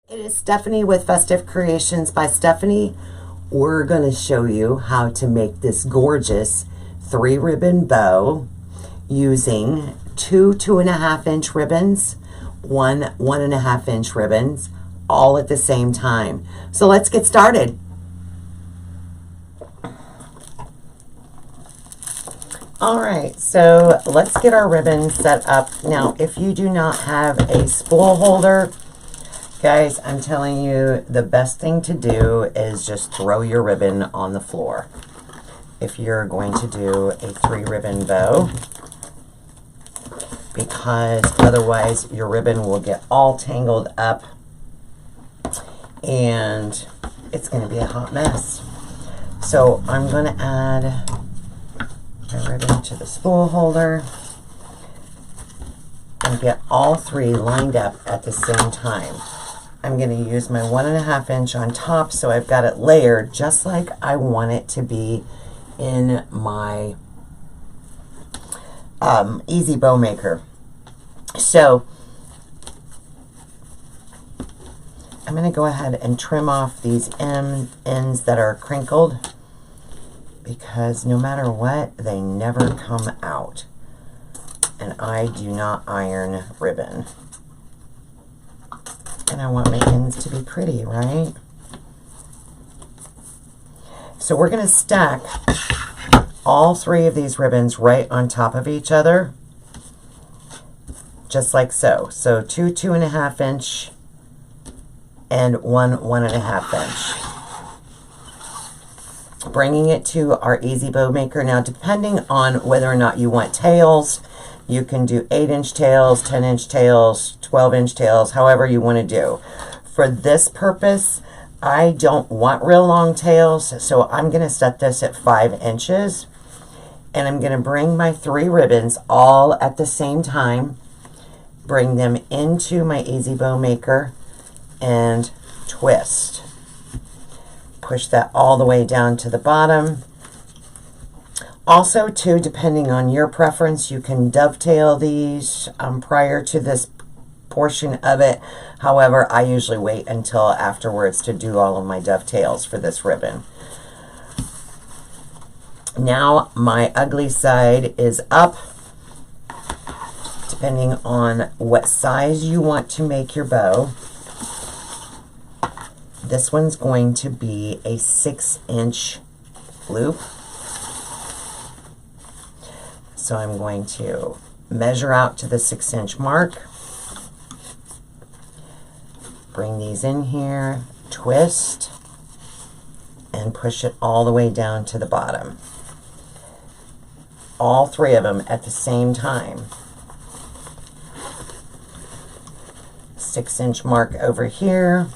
It is Stephanie with Festive Creations by Stephanie. We're going to show you how to make this gorgeous 3-ribbon bow using two 2.5-inch ribbons, one 1.5-inch ribbons, all at the same time. So let's get started. All right, so let's get our ribbon set up. Now, if you do not have a spool holder, guys, I'm telling you, the best thing to do is just throw your ribbon on the floor. If you're going to do a 3-ribbon bow, because otherwise your ribbon will get all tangled up and it's going to be a hot mess. So I'm going to add my ribbon to the spool holder and get all 3 lined up at the same time. I'm going to use my 1.5-inch on top, so I've got it layered just like I want it to be in my Easy Bow Maker. So I'm going to go ahead and trim off these ends that are crinkled, because no matter what, they never come out. And I do not iron ribbon. And I want my ends to be pretty, right? So we're going to stack all 3 of these ribbons right on top of each other, just like so. So 2 2.5-inch and 1 1.5-inch. Bringing it to our Easy Bow Maker. Now, depending on whether or not you want tails, you can do 8-inch tails, 10-inch tails, 12-inch tails, however you want to do. For this purpose, I don't want real long tails, so I'm going to set this at 5 inches. And I'm going to bring my 3 ribbons all at the same time, bring them into my Easy Bow Maker, and twist. Push that all the way down to the bottom. Also, too, depending on your preference, you can dovetail these prior to this portion of it. However, I usually wait until afterwards to do all of my dovetails for this ribbon. Now, my ugly side is up. Depending on what size you want to make your bow, this one's going to be a 6-inch loop. So I'm going to measure out to the 6-inch mark, bring these in here, twist, and push it all the way down to the bottom. All 3 of them at the same time. 6-inch mark over here.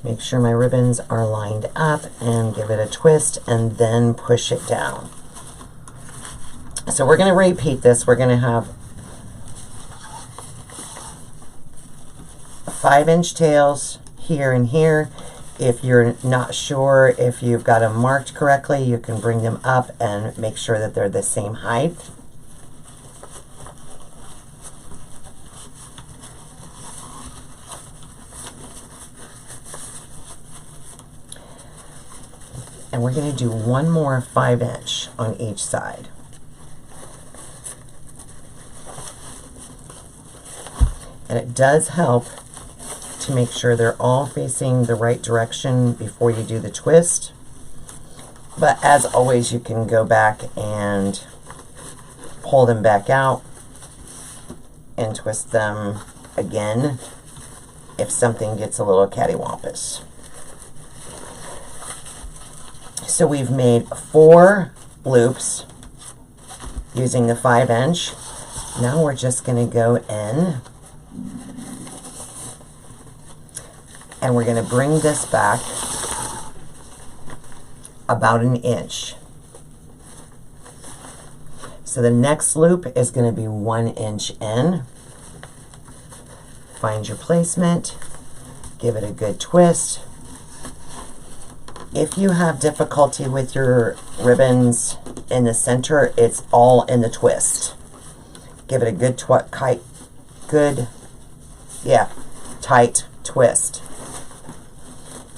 Make sure my ribbons are lined up and give it a twist and then push it down. So we're going to repeat this. We're going to have 5-inch tails here and here. If you're not sure if you've got them marked correctly, you can bring them up and make sure that they're the same height. And we're going to do one more 5-inch on each side. And it does help to make sure they're all facing the right direction before you do the twist. But as always, you can go back and pull them back out and twist them again if something gets a little cattywampus. So we've made 4 loops using the 5-inch. Now we're just going to go in and we're going to bring this back about 1 inch. So the next loop is going to be 1 inch in. Find your placement, give it a good twist. If you have difficulty with your ribbons in the center, it's all in the twist. Give it a good Yeah, tight twist.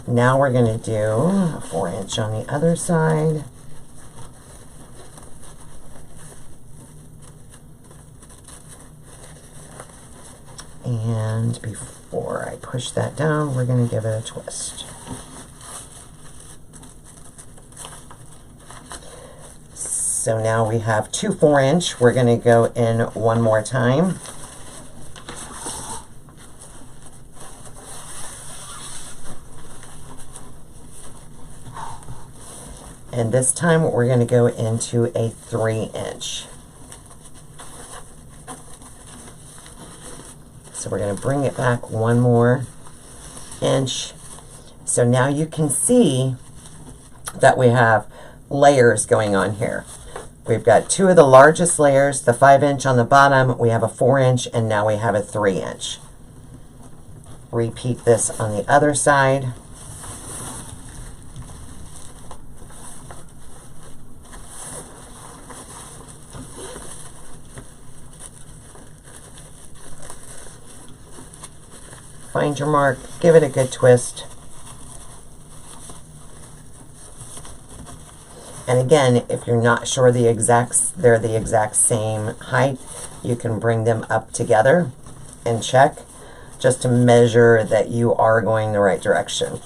Now we're going to do a 4-inch on the other side. And before I push that down, we're going to give it a twist. So now we have 2 4-inch. We're going to go in one more time. And this time we're going to go into a 3-inch. So we're going to bring it back one more inch. So now you can see that we have layers going on here. We've got 2 of the largest layers, the 5-inch on the bottom, we have a 4-inch, and now we have a 3-inch. Repeat this on the other side. Find your mark, give it a good twist. And again, if you're not sure they're the exact same height, you can bring them up together and check just to measure that you are going the right direction.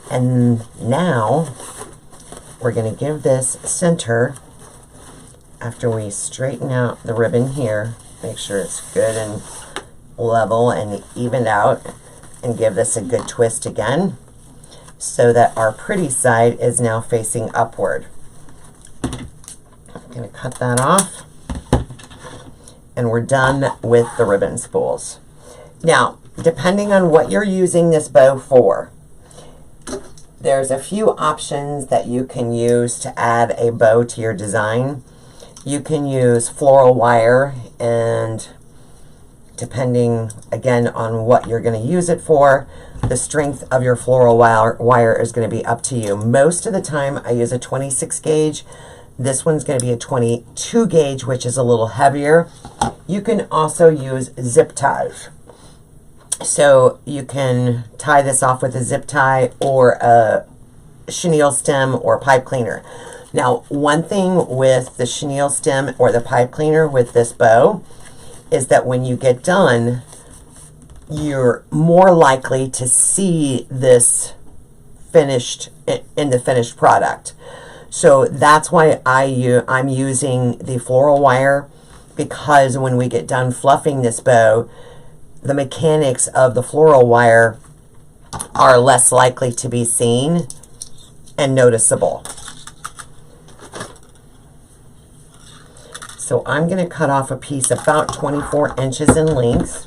And now we're going to give this center, after we straighten out the ribbon here, make sure it's good and level and evened out, and give this a good twist again so that our pretty side is now facing upward. I'm going to cut that off, and we're done with the ribbon spools. Now, depending on what you're using this bow for, there's a few options that you can use to add a bow to your design. You can use floral wire, and depending again on what you're going to use it for, the strength of your floral wire is going to be up to you. Most of the time I use a 26 gauge. This one's going to be a 22 gauge, which is a little heavier. You can also use zip ties. So you can tie this off with a zip tie or a chenille stem or pipe cleaner. Now, one thing with the chenille stem or the pipe cleaner with this bow is that when you get done, you're more likely to see this finished in the finished product. So that's why I'm using the floral wire, because when we get done fluffing this bow, the mechanics of the floral wire are less likely to be seen and noticeable. So I'm going to cut off a piece about 24 inches in length.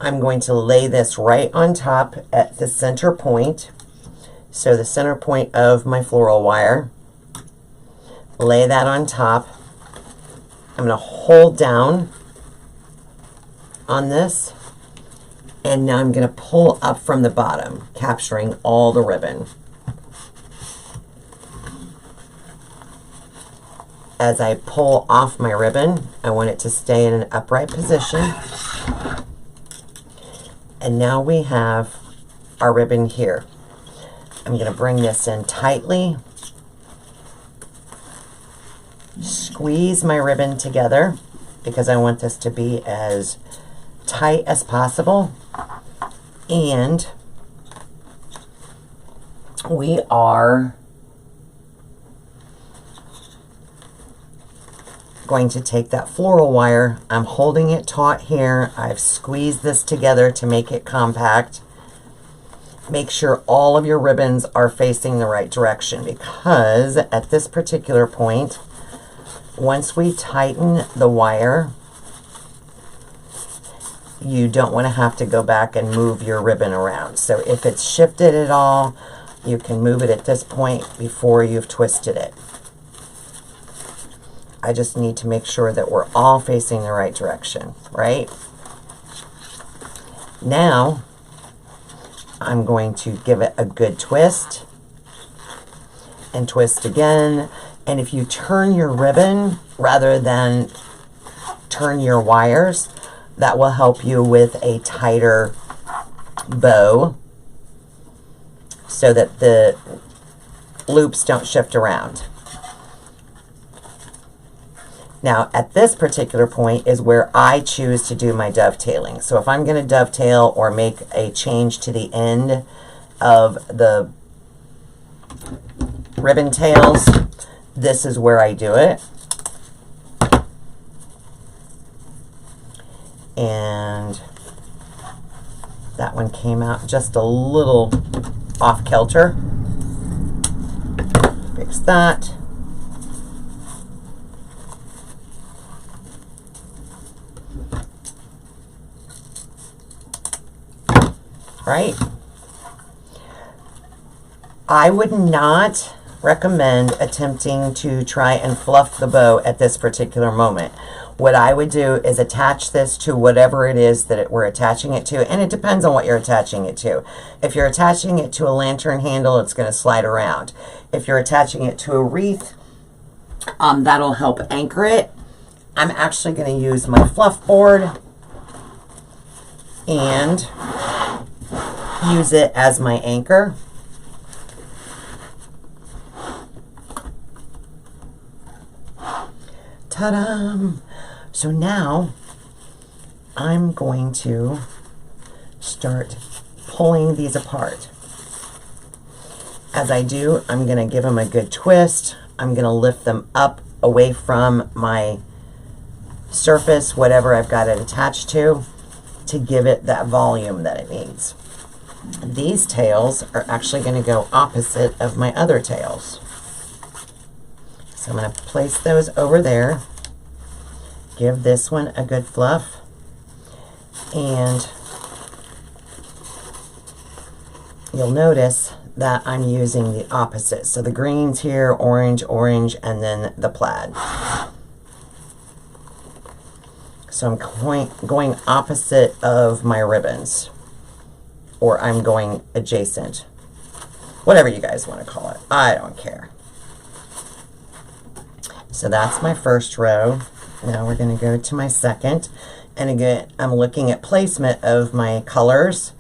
I'm going to lay this right on top at the center point. So the center point of my floral wire. Lay that on top. I'm going to hold down on this, and now I'm going to pull up from the bottom, capturing all the ribbon. As I pull off my ribbon, I want it to stay in an upright position. And now we have our ribbon here. I'm going to bring this in tightly, squeeze my ribbon together because I want this to be as tight as possible, and we are going to take that floral wire. I'm holding it taut here. I've squeezed this together to make it compact. Make sure all of your ribbons are facing the right direction, because at this particular point, once we tighten the wire, you don't want to have to go back and move your ribbon around. So if it's shifted at all, you can move it at this point before you've twisted it. I just need to make sure that we're all facing the right direction, right? Now, I'm going to give it a good twist and twist again. And if you turn your ribbon rather than turn your wires. That will help you with a tighter bow so that the loops don't shift around. Now, at this particular point is where I choose to do my dovetailing. So if I'm going to dovetail or make a change to the end of the ribbon tails, this is where I do it. And that one came out just a little off kilter. Fix that. Right? I would not recommend attempting to try and fluff the bow at this particular moment. What I would do is attach this to whatever it is that we're attaching it to, and it depends on what you're attaching it to. If you're attaching it to a lantern handle, it's going to slide around. If you're attaching it to a wreath, that'll help anchor it. I'm actually going to use my fluff board and use it as my anchor. Ta-da! So now I'm going to start pulling these apart. As I do, I'm going to give them a good twist. I'm going to lift them up away from my surface, whatever I've got it attached to give it that volume that it needs. These tails are actually going to go opposite of my other tails. So I'm going to place those over there, give this one a good fluff, and you'll notice that I'm using the opposite. So the green's here, orange, orange, and then the plaid. So I'm going opposite of my ribbons, or I'm going adjacent. Whatever you guys want to call it. I don't care. So that's my first row. Now we're going to go to my second. And again, I'm looking at placement of my colors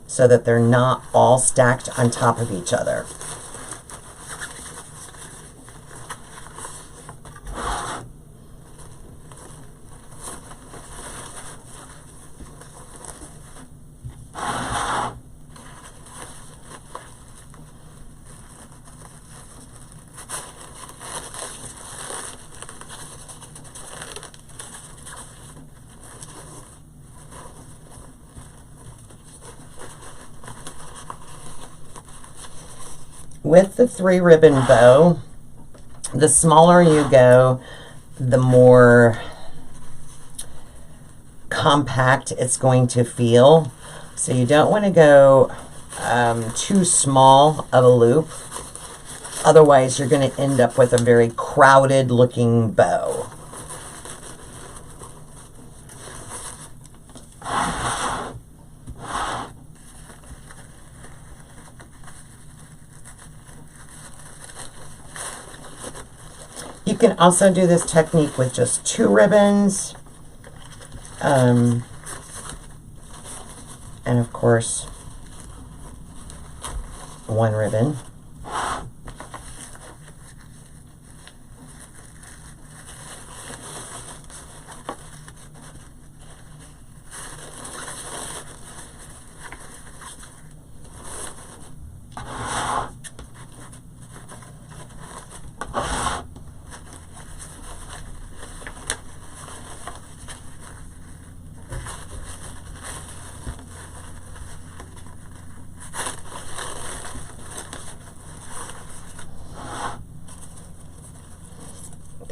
so that they're not all stacked on top of each other. With the 3-ribbon bow, the smaller you go, the more compact it's going to feel. So you don't want to go too small of a loop. Otherwise, you're going to end up with a very crowded looking bow. You can also do this technique with just 2 ribbons. And of course, 1 ribbon.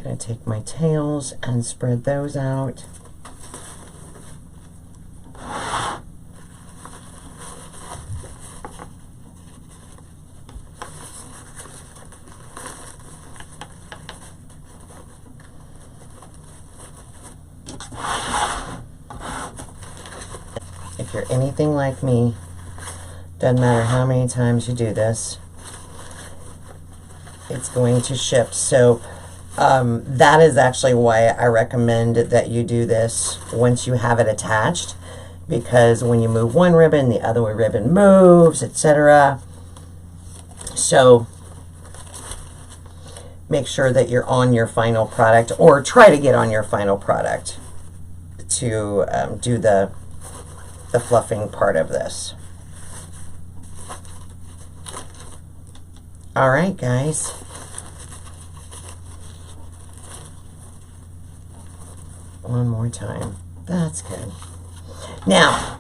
Going to take my tails and spread those out. If you're anything like me, doesn't matter how many times you do this, it's going to shift soap That is actually why I recommend that you do this once you have it attached, because when you move one ribbon, the other ribbon moves, etc. So make sure that you're on your final product, or try to get on your final product to do the fluffing part of this. All right, guys. One more time. That's good. Now,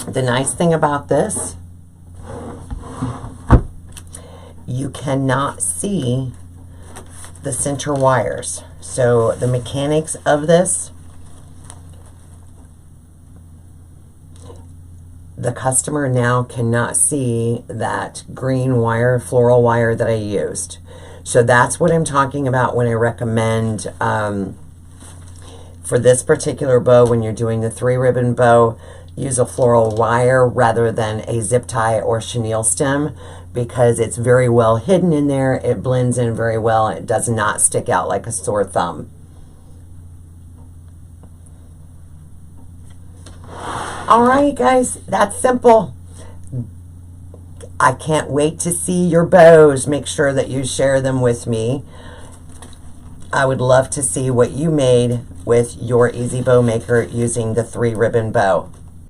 the nice thing about this, you cannot see the center wires. So the mechanics of this, the customer now cannot see that green wire, floral wire that I used. So that's what I'm talking about when I recommend for this particular bow, when you're doing the 3-ribbon bow, use a floral wire rather than a zip tie or chenille stem, because it's very well hidden in there. It blends in very well, and it does not stick out like a sore thumb. All right, guys, that's simple. I can't wait to see your bows. Make sure that you share them with me. I would love to see what you made with your Easy Bow Maker using the 3-ribbon bow.